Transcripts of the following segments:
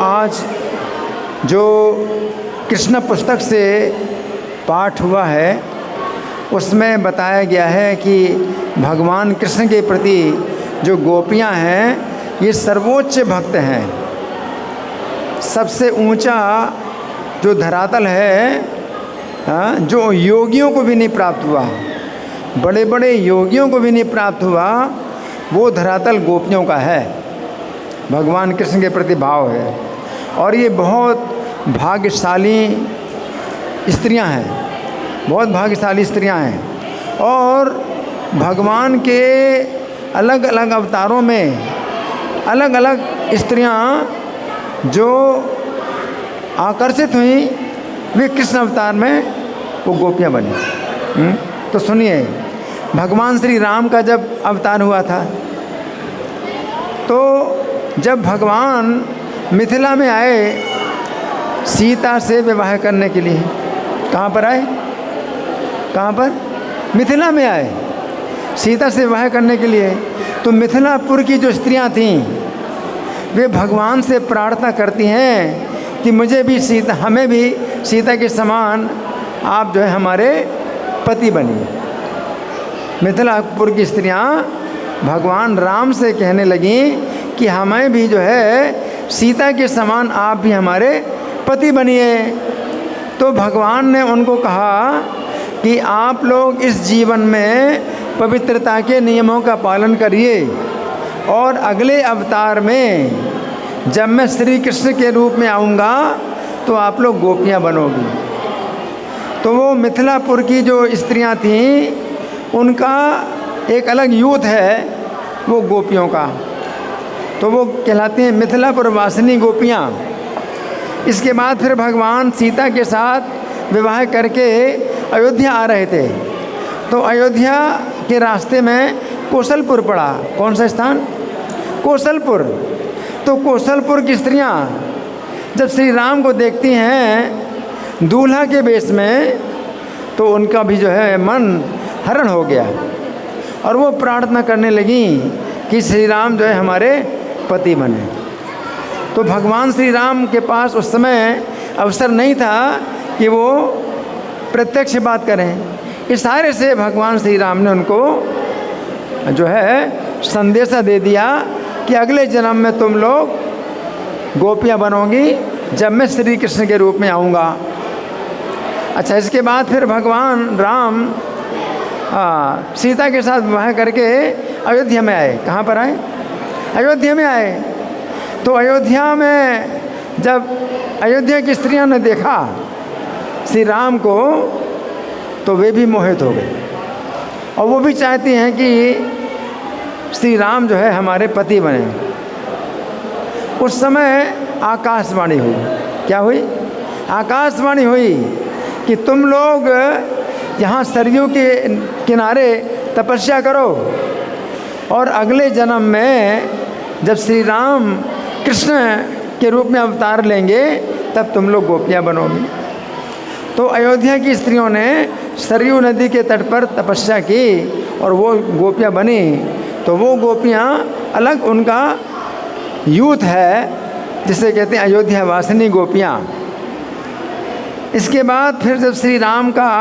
आज जो कृष्ण पुस्तक से पाठ हुआ है उसमें बताया गया है कि भगवान कृष्ण के प्रति जो गोपियां हैं ये सर्वोच्च भक्त हैं। सबसे ऊंचा जो धरातल है जो योगियों को भी नहीं प्राप्त हुआ, बड़े बड़े योगियों को भी नहीं प्राप्त हुआ, वो धरातल गोपियों का है, भगवान कृष्ण के प्रति भाव है। और ये बहुत भाग्यशाली स्त्रियां हैं, बहुत भाग्यशाली स्त्रियां हैं। और भगवान के अलग अलग अवतारों में अलग अलग स्त्रियां जो आकर्षित हुई वे कृष्ण अवतार में वो गोपियां बनी। तो सुनिए, भगवान श्री राम का जब अवतार हुआ था तो जब भगवान मिथिला में आए सीता से विवाह करने के लिए, कहाँ पर आए? कहाँ पर? मिथिला में आए सीता से विवाह करने के लिए। तो मिथिलापुर की जो स्त्रियां थीं वे भगवान से प्रार्थना करती हैं कि मुझे भी सीता, हमें भी सीता के समान आप जो है हमारे पति बनिए। मिथिलापुर की स्त्रियां भगवान राम से कहने लगीं कि हमें भी जो है सीता के समान आप भी हमारे पति बनिए। तो भगवान ने उनको कहा कि आप लोग इस जीवन में पवित्रता के नियमों का पालन करिए और अगले अवतार में जब मैं श्री कृष्ण के रूप में आऊँगा तो आप लोग गोपियाँ बनोगी। तो वो मिथिलापुर की जो स्त्रियाँ थीं उनका एक अलग यूथ है वो गोपियों का, तो वो कहलाती हैं मिथिलापुर वासिनी गोपियाँ। इसके बाद फिर भगवान सीता के साथ विवाह करके अयोध्या आ रहे थे। तो अयोध्या के रास्ते में कौशलपुर पड़ा। कौन सा स्थान? कौशलपुर। तो कौशलपुर की स्त्रियां जब श्री राम को देखती हैं दूल्हा के वेश में तो उनका भी जो है मन हरण हो गया और वो प्रार्थना करने लगी कि श्री राम जो है हमारे पति बने। तो भगवान श्री राम के पास उस समय अवसर नहीं था कि वो प्रत्यक्ष बात करें। इशारे से भगवान श्री राम ने उनको जो है संदेशा दे दिया कि अगले जन्म में तुम लोग गोपियाँ बनोगी जब मैं श्री कृष्ण के रूप में आऊँगा। अच्छा, इसके बाद फिर भगवान राम सीता के साथ विवाह करके अयोध्या में आए। कहाँ पर आए? अयोध्या में आए। तो अयोध्या में जब अयोध्या की स्त्रियों ने देखा श्री राम को तो वे भी मोहित हो गए और वो भी चाहती हैं कि श्री राम जो है हमारे पति बने। उस समय आकाशवाणी हुई। क्या हुई? आकाशवाणी हुई कि तुम लोग यहाँ सरयू के किनारे तपस्या करो और अगले जन्म में जब श्री राम कृष्ण के रूप में अवतार लेंगे तब तुम लोग गोपियाँ बनोगी। तो अयोध्या की स्त्रियों ने सरयू नदी के तट पर तपस्या की और वो गोपियाँ बनी। तो वो गोपियाँ अलग उनका यूथ है जिसे कहते हैं अयोध्या वासिनी गोपियाँ। इसके बाद फिर जब श्री राम का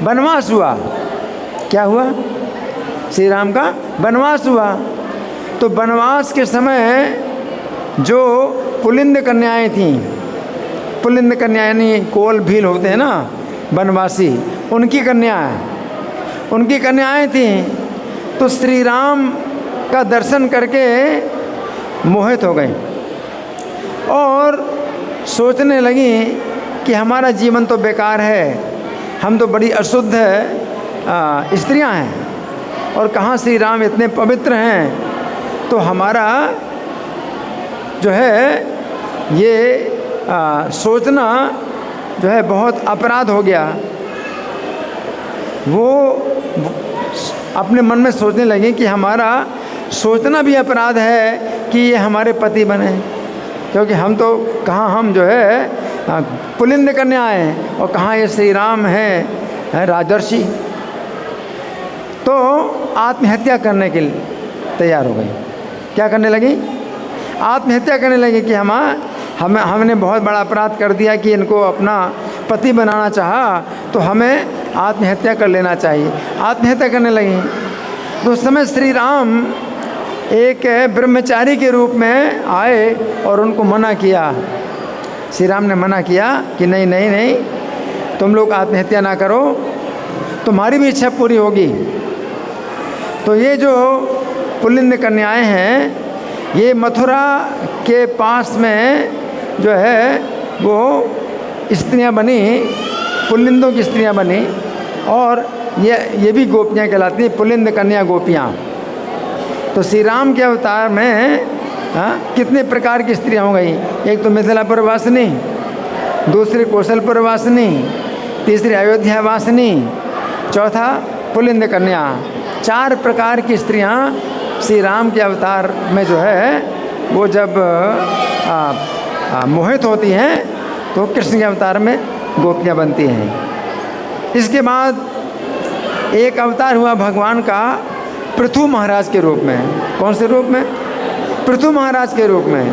वनवास हुआ, क्या हुआ? श्री राम का वनवास हुआ। तो वनवास के समय जो पुलिंद कन्याएं थीं, पुलिंद कन्याएं यानी कोल भील होते हैं ना वनवासी, उनकी कन्याएं थीं। तो श्री राम का दर्शन करके मोहित हो गई और सोचने लगी कि हमारा जीवन तो बेकार है, हम तो बड़ी अशुद्ध स्त्रियां हैं और कहाँ श्री राम इतने पवित्र हैं, तो हमारा जो है ये सोचना जो है बहुत अपराध हो गया। वो अपने मन में सोचने लगे कि हमारा सोचना भी अपराध है कि ये हमारे पति बने, क्योंकि हम तो कहाँ हम जो है पुलिंद कन्या हैं और कहाँ ये श्री राम हैं राजर्षि। तो आत्महत्या करने के लिए तैयार हो गई। क्या करने लगी? आत्महत्या करने लगी कि हमने बहुत बड़ा अपराध कर दिया कि इनको अपना पति बनाना चाहा, तो हमें आत्महत्या कर लेना चाहिए। आत्महत्या करने लगी। तो उस समय श्री राम एक ब्रह्मचारी के रूप में आए और उनको मना किया। श्री राम ने मना किया कि नहीं नहीं नहीं, तुम लोग आत्महत्या ना करो, तुम्हारी भी इच्छा पूरी होगी। तो ये जो पुल्लिंद कन्याएं हैं, ये मथुरा के पास में जो है वो स्त्रियां बनी, पुल्लिंदों की स्त्रियां बनी, और ये भी गोपियां कहलाती हैं, पुल्लिंद कन्या गोपियां। तो श्री राम के अवतार में कितने प्रकार की स्त्रियां हो गई। एक तो मिथिलापुर वासिनी, दूसरी कौशलपुर वासिनी, तीसरी अयोध्या वासिनी, चौथा पुल्लिंद कन्या। 4 प्रकार की स्त्रियां श्री राम के अवतार में जो है वो जब मोहित होती हैं तो कृष्ण के अवतार में गोपियां बनती हैं। इसके बाद एक अवतार हुआ भगवान का पृथु महाराज के रूप में। कौन से रूप में? पृथु महाराज के रूप में।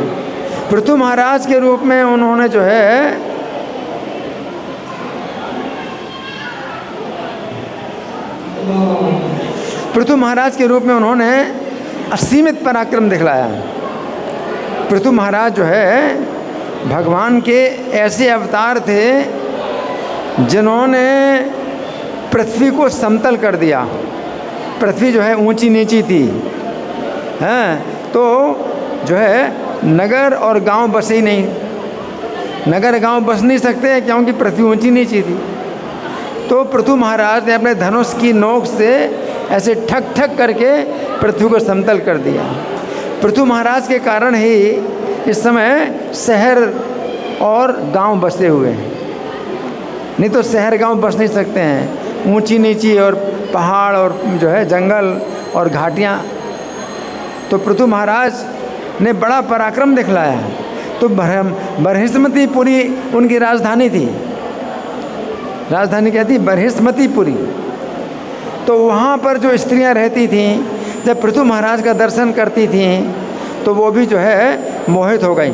पृथु महाराज के रूप में उन्होंने जो है पृथु महाराज के रूप में उन्होंने असीमित पराक्रम दिखलाया। पृथु महाराज जो है भगवान के ऐसे अवतार थे जिन्होंने पृथ्वी को समतल कर दिया। पृथ्वी जो है ऊंची नीची थी, हैं, तो जो है नगर और गांव बसे ही नहीं। नगर गांव बस नहीं सकते क्योंकि पृथ्वी ऊंची नीची थी। तो पृथु महाराज ने अपने धनुष की नोक से ऐसे ठक ठक करके पृथ्वी को समतल कर दिया। पृथु महाराज के कारण ही इस समय शहर और गांव बसे हुए हैं, नहीं तो शहर गांव बस नहीं सकते हैं। ऊंची नीची और पहाड़ और जो है जंगल और घाटियाँ। तो पृथु महाराज ने बड़ा पराक्रम दिखलाया। तो बरहिस्मतीपुरी उनकी राजधानी थी। राजधानी क्या थी? बरहिस्मतीपुरी। तो वहाँ पर जो स्त्रियाँ रहती थीं, जब पृथु महाराज का दर्शन करती थीं तो वो भी जो है मोहित हो गई।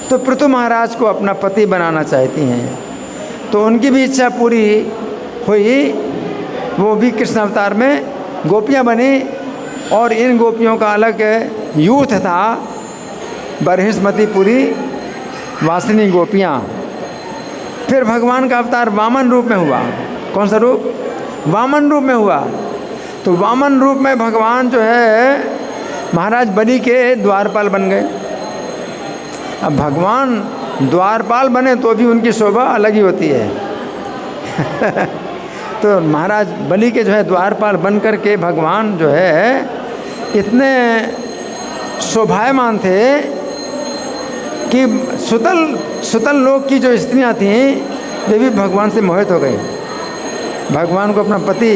तो पृथु महाराज को अपना पति बनाना चाहती हैं। तो उनकी भी इच्छा पूरी हुई, वो भी कृष्ण अवतार में गोपियाँ बनी। और इन गोपियों का अलग यूथ था, बरहिस्मतीपुरी वासिनी गोपियाँ। फिर भगवान का अवतार वामन रूप में हुआ। कौन सा रूप? वामन रूप में हुआ। तो वामन रूप में भगवान जो है महाराज बलि के द्वारपाल बन गए। अब भगवान द्वारपाल बने तो भी उनकी शोभा अलग ही होती है। तो महाराज बलि के जो है द्वारपाल बन कर के भगवान जो है इतने शोभायमान थे कि सुतल लोक की जो स्त्रियां थीं वे भी भगवान से मोहित हो गई, भगवान को अपना पति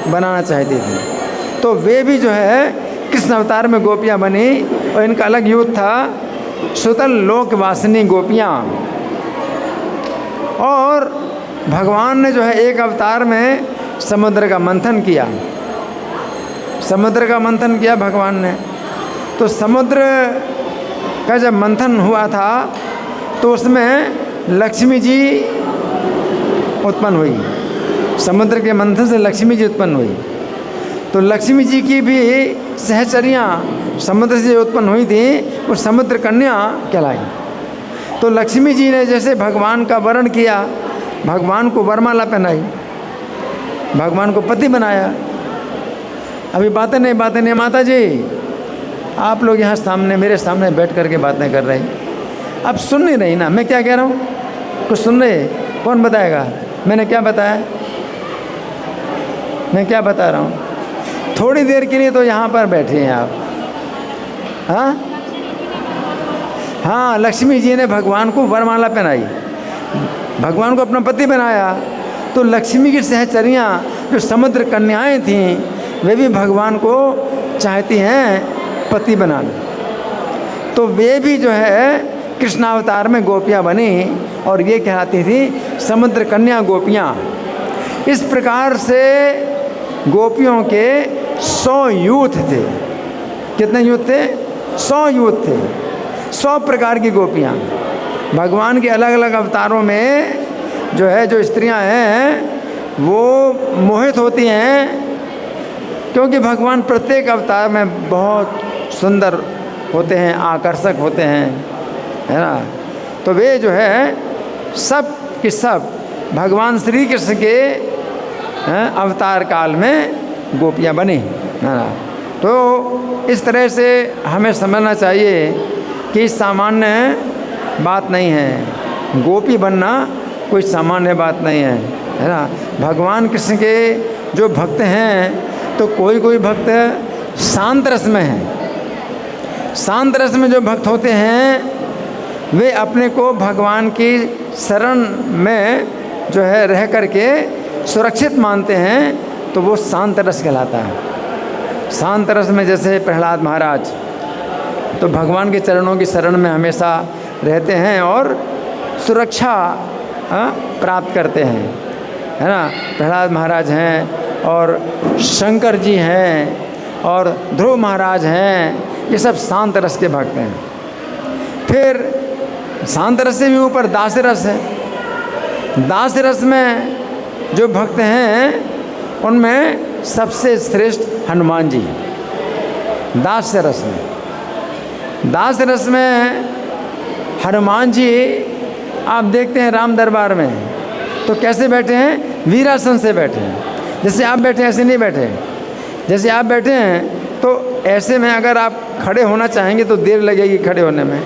बनाना चाहती थी। तो वे भी जो है कृष्ण अवतार में गोपियां बनी। और इनका अलग यूथ था, सुतल लोक वासिनी गोपियां। और भगवान ने जो है एक अवतार में समुद्र का मंथन किया। समुद्र का मंथन किया भगवान ने। तो समुद्र का जब मंथन हुआ था तो उसमें लक्ष्मी जी उत्पन्न हुई। समुद्र के मंथन से लक्ष्मी जी उत्पन्न हुई। तो लक्ष्मी जी की भी सहचरियाँ समुद्र से उत्पन्न हुई थी, वो समुद्र कन्या कहलाई। तो लक्ष्मी जी ने जैसे भगवान का वर्ण किया, भगवान को वरमाला पहनाई, भगवान को पति बनाया। अभी बातें नहीं माता जी, आप लोग यहाँ सामने मेरे सामने बैठ करके बातें कर रहे हैं, अब सुन नहीं रही ना मैं क्या कह रहा हूँ? कुछ सुन रहे? कौन बताएगा मैंने क्या बताया? मैं क्या बता रहा हूँ? थोड़ी देर के लिए तो यहाँ पर बैठे हैं आप। हाँ, लक्ष्मी जी ने भगवान को वरमाला पहनाई, भगवान को अपना पति बनाया। तो लक्ष्मी की सहचरियाँ जो समुद्र कन्याएं थीं वे भी भगवान को चाहती हैं पति बनाना। तो वे भी जो है कृष्णावतार में गोपियाँ बनी और ये कहलाती थी समुद्र कन्या गोपियाँ। इस प्रकार से गोपियों के 100 यूथ थे। कितने यूथ थे? 100 यूथ थे। 100 प्रकार की गोपियाँ। भगवान के अलग अलग अवतारों में जो है, जो स्त्रियां हैं वो मोहित होती हैं, क्योंकि भगवान प्रत्येक अवतार में बहुत सुंदर होते हैं, आकर्षक होते हैं, है ना। तो वे जो है सब के सब भगवान श्री कृष्ण के अवतार काल में गोपियां बनी, है ना। तो इस तरह से हमें समझना चाहिए कि सामान्य बात नहीं है, गोपी बनना कोई सामान्य बात नहीं है ना। भगवान कृष्ण के जो भक्त हैं, तो कोई कोई भक्त शांत रस में हैं। शांत रस में जो भक्त होते हैं वे अपने को भगवान की शरण में जो है रह करके सुरक्षित मानते हैं, तो वो शांत रस कहलाता है। शांत रस में जैसे प्रहलाद महाराज तो भगवान के चरणों की शरण में हमेशा रहते हैं और सुरक्षा प्राप्त करते हैं, है ना। प्रहलाद महाराज हैं और शंकर जी हैं और ध्रुव महाराज हैं, ये सब शांत रस के भक्त हैं। फिर शांत रस से भी ऊपर दास रस है। दास रस में जो भक्त हैं उनमें सबसे श्रेष्ठ हनुमान जी। दास रस में, दास रस में हनुमान जी आप देखते हैं राम दरबार में तो कैसे बैठे हैं, वीरासन से बैठे हैं। जैसे आप बैठे हैं ऐसे नहीं बैठे। जैसे आप बैठे हैं तो ऐसे में अगर आप खड़े होना चाहेंगे तो देर लगेगी खड़े होने में,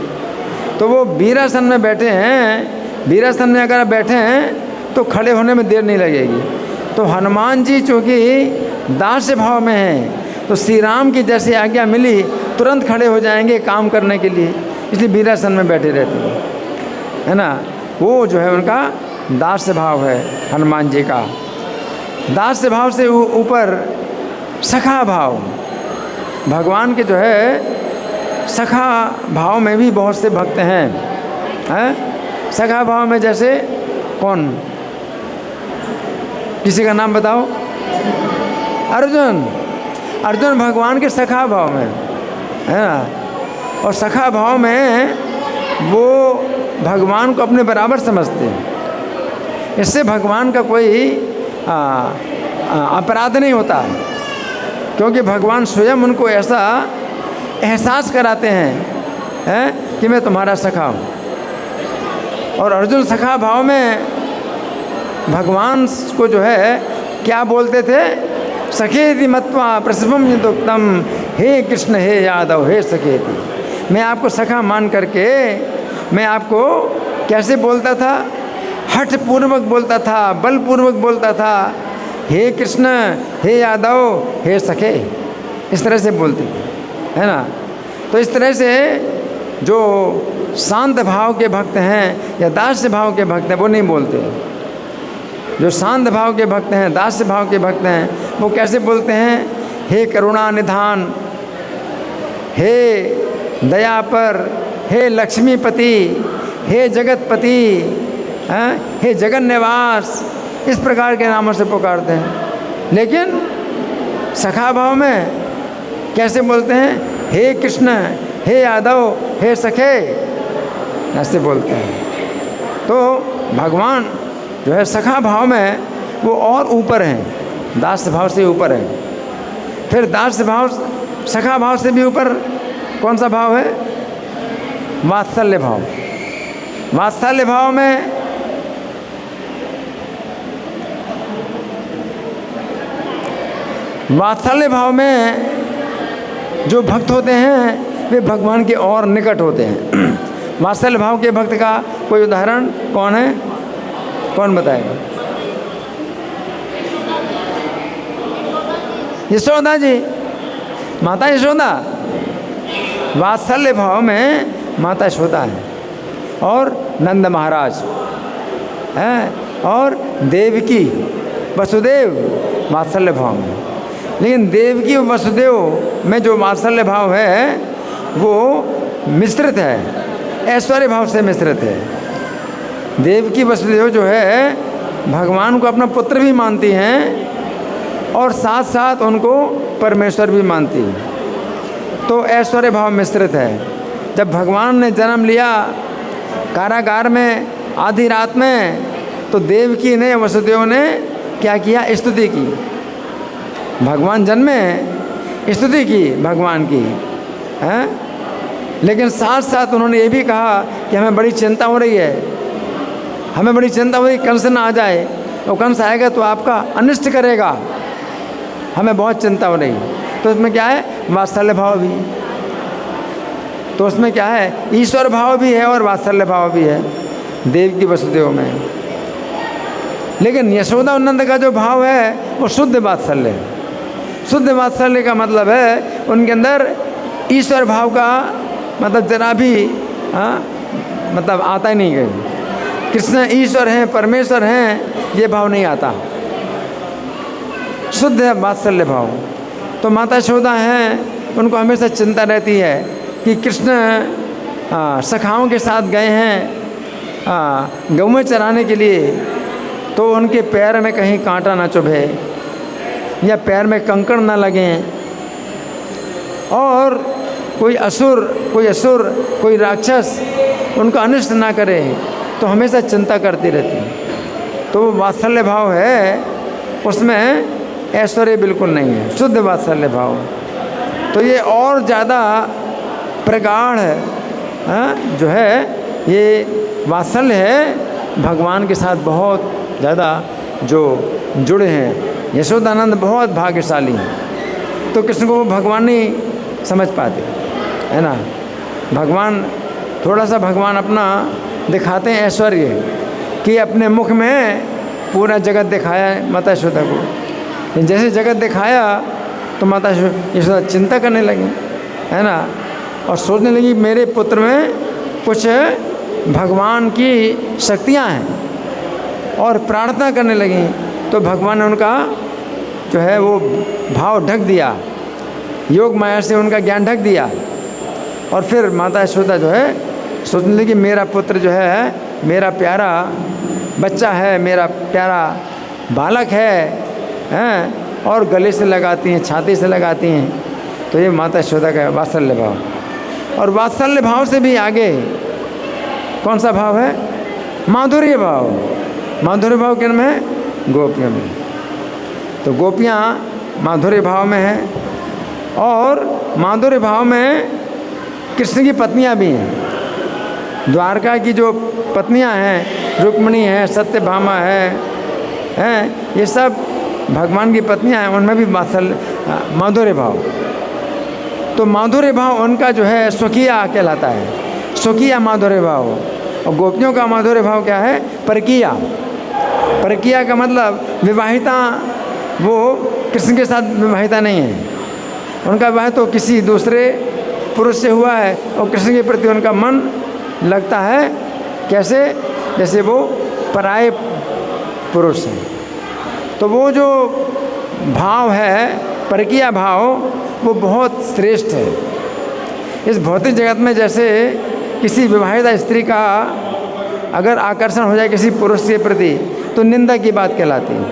तो वो वीरासन में बैठे हैं। वीरासन में अगर आप बैठे हैं तो खड़े होने में देर नहीं लगेगी। तो हनुमान जी चूँकि दास भाव में हैं, तो श्री राम की जैसे आज्ञा मिली तुरंत खड़े हो जाएंगे काम करने के लिए, इसलिए वीरासन में बैठे रहते हैं, है ना। वो जो है उनका दास भाव है हनुमान जी का। दास भाव से ऊपर सखा भाव, भगवान के जो है सखा भाव में भी बहुत से भक्त हैं। सखा भाव में जैसे कौन, किसी का नाम बताओ। अर्जुन, अर्जुन भगवान के सखा भाव में है ना। और सखा भाव में वो भगवान को अपने बराबर समझते हैं। इससे भगवान का कोई अपराध नहीं होता, क्योंकि भगवान स्वयं उनको ऐसा एहसास कराते हैं कि मैं तुम्हारा सखा हूँ। और अर्जुन सखा भाव में भगवान को जो है क्या बोलते थे, सखेति मत्वा प्रसभम यदुक्तम, हे कृष्ण हे यादव हे सखेति। मैं आपको सखा मान करके मैं आपको कैसे बोलता था, हठ पूर्वक बोलता था, बल पूर्वक बोलता था, हे कृष्ण हे यादव हे सखे, इस तरह से बोलते थे, है ना। तो इस तरह से जो शांत भाव के भक्त हैं या दास भाव के भक्त हैं वो नहीं बोलते। जो शांत भाव के भक्त हैं, दास भाव के भक्त हैं, वो कैसे बोलते हैं, हे करुणा निधान, हे दया पर, हे लक्ष्मीपति, हे जगतपति, हे जगन निवास, इस प्रकार के नामों से पुकारते हैं। लेकिन सखा भाव में कैसे बोलते हैं, हे कृष्ण हे यादव हे सखे, ऐसे बोलते हैं। तो भगवान जो है सखा भाव में वो और ऊपर हैं, दास भाव से ऊपर है। फिर दास भाव, सखा भाव से भी ऊपर कौन सा भाव है, वात्सल्य भाव। वात्सल्य भाव में वात्सल्य भाव में जो भक्त होते हैं वे भगवान के और निकट होते हैं। वात्सल्य भाव के भक्त का कोई उदाहरण कौन है, कौन बताएगा? यशोदा जी, माता यशोदा। वात्सल्य भाव में माता यशोदा है और नंद महाराज हैं और देवकी वसुदेव वात्सल्य भाव में। लेकिन देवकी और वसुदेव में जो वात्सल्य भाव है वो मिश्रित है, ऐश्वर्य भाव से मिश्रित है। देवकी वसुदेव जो है भगवान को अपना पुत्र भी मानती हैं और साथ साथ उनको परमेश्वर भी मानती है, तो ऐश्वर्य भाव मिश्रित है। जब भगवान ने जन्म लिया कारागार में आधी रात में, तो देवकी ने वसुदेव ने क्या किया, स्तुति की। भगवान जन्मे, स्तुति की भगवान की, हैं। लेकिन साथ साथ उन्होंने ये भी कहा कि हमें बड़ी चिंता हो रही है, हमें बड़ी चिंता हो रही, कंस ना आ जाए, तो कंस आएगा तो आपका अनिष्ट करेगा, हमें बहुत चिंता हो रही। तो उसमें क्या है, वात्सल्य भाव भी, तो उसमें क्या है, ईश्वर भाव भी है और वात्सल्य भाव भी है देव की वसुदेव में। लेकिन यशोदा और नंद का जो भाव है वो शुद्ध वात्सल्य है। शुद्ध वात्सल्य का मतलब है उनके अंदर ईश्वर भाव का मतलब जरा भी मतलब आता ही नहीं गए। कृष्ण ईश्वर हैं, परमेश्वर हैं, ये भाव नहीं आता, शुद्ध है वात्सल्य भाव। तो माता यशोदा हैं, उनको हमेशा चिंता रहती है कि कृष्ण सखाओं के साथ गए हैं गौएं चराने के लिए, तो उनके पैर में कहीं कांटा ना चुभे या पैर में कंकड़ ना लगें, और कोई असुर कोई राक्षस उनका अनिष्ट ना करे, तो हमेशा चिंता करती रहती है। तो वो वात्सल्य भाव है, उसमें ऐश्वर्य बिल्कुल नहीं है, शुद्ध वात्सल्य भाव। तो ये और ज़्यादा प्रगाढ़ जो है ये वात्सल्य है, भगवान के साथ बहुत ज़्यादा जो जुड़े हैं। यशोदानंद बहुत भाग्यशाली हैं, तो कृष्ण को वो भगवान नहीं समझ पाते, है ना। भगवान थोड़ा सा भगवान अपना दिखाते हैं ऐश्वर्य कि अपने मुख में पूरा जगत दिखाया है माता यशोदा को। जैसे जगत दिखाया तो माता यशोदा चिंता करने लगी, है ना, और सोचने लगी मेरे पुत्र में कुछ भगवान की शक्तियाँ हैं, और प्रार्थना करने लगी। तो भगवान ने उनका जो है वो भाव ढक दिया, योग माया से उनका ज्ञान ढक दिया। और फिर माता यशोदा जो है सोचने लगी मेरा पुत्र जो है मेरा प्यारा बच्चा है, मेरा प्यारा बालक है, और गले से लगाती हैं, छाती से लगाती हैं। तो ये माता यशोदा का वात्सल्य भाव। और वात्सल्य भाव से भी आगे कौन सा भाव है, माधुर्य भाव। माधुर्य भाव किन में है, गोपियों में। तो गोपियाँ माधुर्य भाव में हैं, और माधुर्य भाव में कृष्ण की पत्नियाँ भी हैं। द्वारका की जो पत्नियाँ हैं, रुक्मिणी है, सत्यभामा है, ये सब भगवान की पत्नियाँ हैं, उनमें भी माधुर्य भाव। तो माधुर्य भाव उनका जो है स्वकीय कहलाता है, स्वकीय माधुर्य भाव। और गोपियों का माधुर्य भाव क्या है, परकीया। परकीया का मतलब विवाहिता, वो कृष्ण के साथ विवाहिता नहीं है, उनका विवाह तो किसी दूसरे पुरुष से हुआ है, और कृष्ण के प्रति उनका मन लगता है कैसे, जैसे वो पराये पुरुष हैं। तो वो जो भाव है परकीय भाव, वो बहुत श्रेष्ठ है। इस भौतिक जगत में जैसे किसी विवाहिता स्त्री का अगर आकर्षण हो जाए किसी पुरुष के प्रति तो निंदा की बात कहलाती है,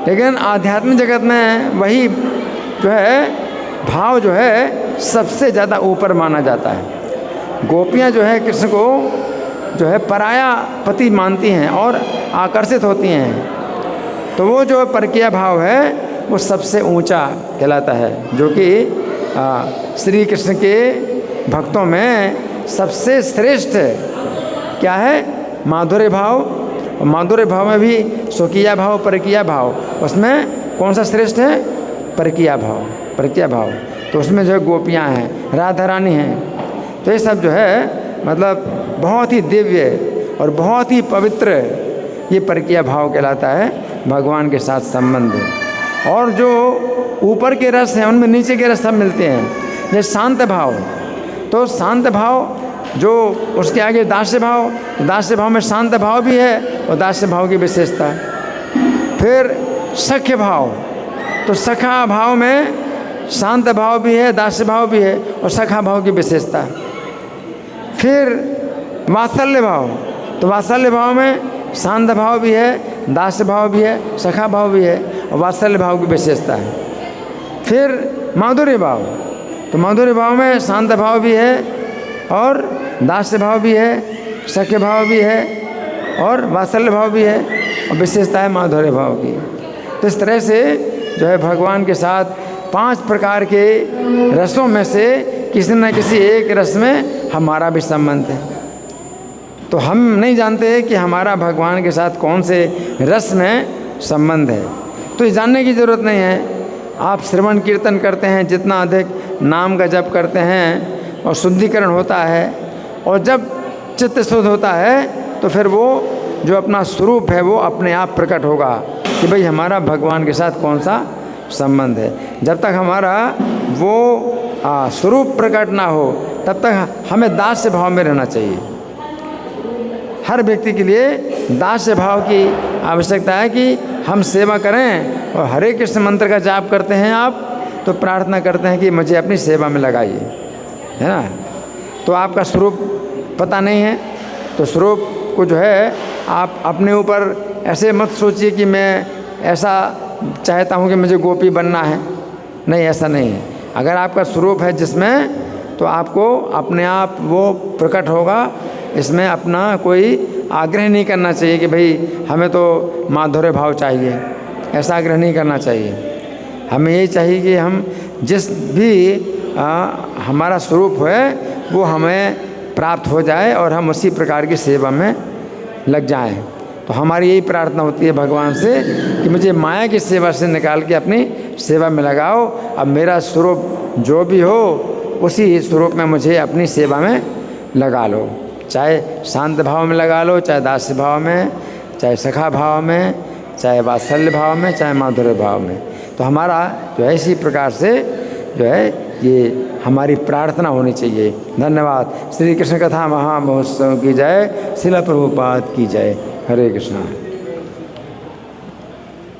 लेकिन आध्यात्मिक जगत में वही जो है भाव जो है सबसे ज़्यादा ऊपर माना जाता है। गोपियाँ जो है कृष्ण को जो है पराया पति मानती हैं और आकर्षित होती हैं, तो वो जो परकीय भाव है वो सबसे ऊंचा कहलाता है, जो कि श्री कृष्ण के भक्तों में सबसे श्रेष्ठ क्या है, माधुर्य भाव। और माधुर्य भाव में भी स्वकीय भाव, परकीय भाव, उसमें कौन सा श्रेष्ठ है, परकीय भाव, परकीय भाव। तो उसमें जो है गोपियाँ हैं, राधा रानी हैं। तो ये सब जो है मतलब बहुत ही दिव्य और बहुत ही पवित्र ये परकीय भाव कहलाता है, भगवान के साथ संबंध। और जो ऊपर के रस हैं उनमें नीचे के रस सब मिलते हैं। जैसे शांत भाव, तो शांत भाव जो उसके आगे दास्य भाव, दास्य भाव में शांत भाव भी है और दास्य भाव की विशेषता। फिर सख्य भाव, तो सखा भाव में शांत भाव भी है, दास्य भाव भी है और सखा भाव की विशेषता। फिर वात्सल्य भाव, तो वात्सल्य भाव में शांत भाव भी है, दास्य भाव भी है, सखा भाव भी है और वात्सल्य भाव की विशेषता है। फिर माधुर्य भाव, तो माधुर्य भाव में शांत भाव भी है, और दास्य भाव भी है, सख्य भाव भी है और वात्सल्य भाव भी है और विशेषता है माधुर्य भाव की। तो इस तरह से जो है भगवान के साथ 5 प्रकार के रसों में से किसी न किसी एक रस में हमारा भी संबंध है। तो हम नहीं जानते कि हमारा भगवान के साथ कौन से रस में संबंध है, तो ये जानने की ज़रूरत नहीं है। आप श्रवण कीर्तन करते हैं, जितना अधिक नाम का जप करते हैं और शुद्धिकरण होता है, और जब चित्त शुद्ध होता है तो फिर वो जो अपना स्वरूप है वो अपने आप प्रकट होगा कि भाई हमारा भगवान के साथ कौन सा संबंध है। जब तक हमारा वो स्वरूप प्रकट ना हो तब तक हमें दास्य भाव में रहना चाहिए। हर व्यक्ति के लिए दास्य भाव की आवश्यकता है कि हम सेवा करें। और हरे कृष्ण मंत्र का जाप करते हैं आप, तो प्रार्थना करते हैं कि मुझे अपनी सेवा में लगाइए, है ना। तो आपका स्वरूप पता नहीं है, तो स्वरूप को जो है आप अपने ऊपर ऐसे मत सोचिए कि मैं ऐसा चाहता हूँ कि मुझे गोपी बनना है। नहीं, ऐसा नहीं है। अगर आपका स्वरूप है जिसमें, तो आपको अपने आप वो प्रकट होगा। इसमें अपना कोई आग्रह नहीं करना चाहिए कि भाई हमें तो माधुर्य भाव चाहिए, ऐसा आग्रह नहीं करना चाहिए। हमें यही चाहिए कि हम जिस भी हमारा स्वरूप है वो हमें प्राप्त हो जाए और हम उसी प्रकार की सेवा में लग जाएं। तो हमारी यही प्रार्थना होती है भगवान से कि मुझे माया की सेवा से निकाल के अपनी सेवा में लगाओ। अब मेरा स्वरूप जो भी हो उसी स्वरूप में मुझे अपनी सेवा में लगा लो, चाहे शांत भाव में लगा लो, चाहे दास्य भाव में, चाहे सखा भाव में, चाहे वात्सल्य भाव में, चाहे माधुर्य भाव में। तो हमारा जो है इसी प्रकार से जो है ये हमारी प्रार्थना होनी चाहिए। धन्यवाद। श्री कृष्ण कथा महामहोत्सव की जय। श्रील प्रभुपाद की जय। हरे कृष्णा।